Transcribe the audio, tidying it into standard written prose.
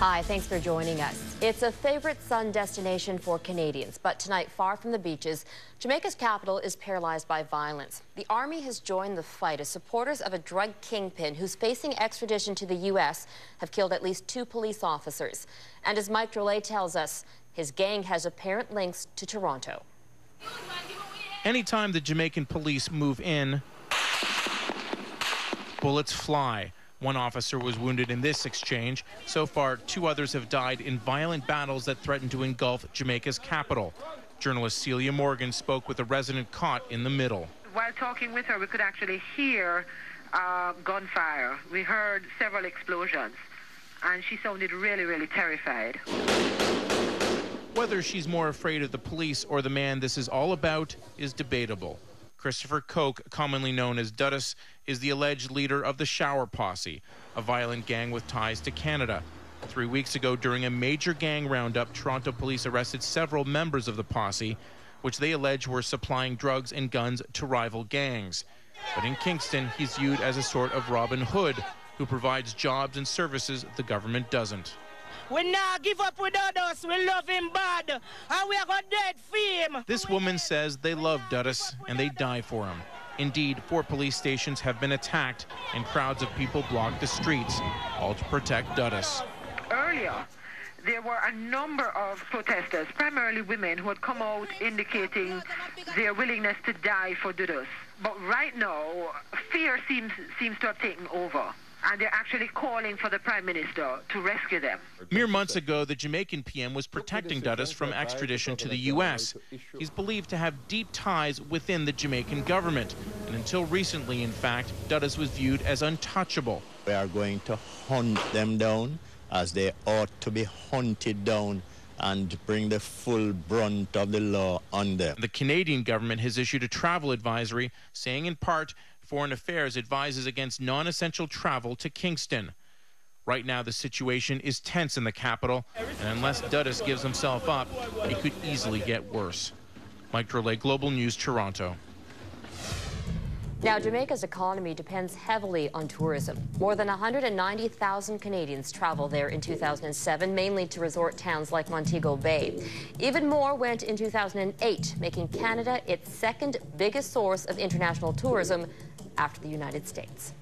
Hi, thanks for joining us. It's a favorite sun destination for Canadians, but tonight, far from the beaches, Jamaica's capital is paralyzed by violence. The army has joined the fight as supporters of a drug kingpin who's facing extradition to the U.S. have killed at least 2 police officers. And as Mike Drolet tells us, his gang has apparent links to Toronto. Anytime the Jamaican police move in, bullets fly. One officer was wounded in this exchange. So far, 2 others have died in violent battles that threaten to engulf Jamaica's capital. Journalist Celia Morgan spoke with a resident caught in the middle. While talking with her, we could actually hear gunfire. We heard several explosions, and she sounded really, really terrified. Whether she's more afraid of the police or the man this is all about is debatable. Christopher Coke, commonly known as Duddus, is the alleged leader of the Shower Posse, a violent gang with ties to Canada. 3 weeks ago, during a major gang roundup, Toronto police arrested several members of the posse, which they allege were supplying drugs and guns to rival gangs. But in Kingston, he's viewed as a sort of Robin Hood, who provides jobs and services the government doesn't. We not give up with Duddus. We love him bad, and we are going dead for him. This woman says they love Duddus and they die for him. Indeed, 4 police stations have been attacked and crowds of people blocked the streets, all to protect Duddus. Earlier, there were a number of protesters, primarily women, who had come out indicating their willingness to die for Duddus. But right now, fear seems to have taken over. And they're actually calling for the Prime Minister to rescue them. Mere months ago, the Jamaican PM was protecting Duddus from extradition to the U.S. He's believed to have deep ties within the Jamaican government. And until recently, in fact, Duddus was viewed as untouchable. We are going to hunt them down as they ought to be hunted down and bring the full brunt of the law on them. The Canadian government has issued a travel advisory saying, in part, Foreign Affairs advises against non-essential travel to Kingston. Right now, the situation is tense in the capital, and unless Duddus gives himself up, it could easily get worse. Mike Drolet, Global News, Toronto. Now, Jamaica's economy depends heavily on tourism. More than 190,000 Canadians traveled there in 2007, mainly to resort towns like Montego Bay. Even more went in 2008, making Canada its 2nd biggest source of international tourism after the United States.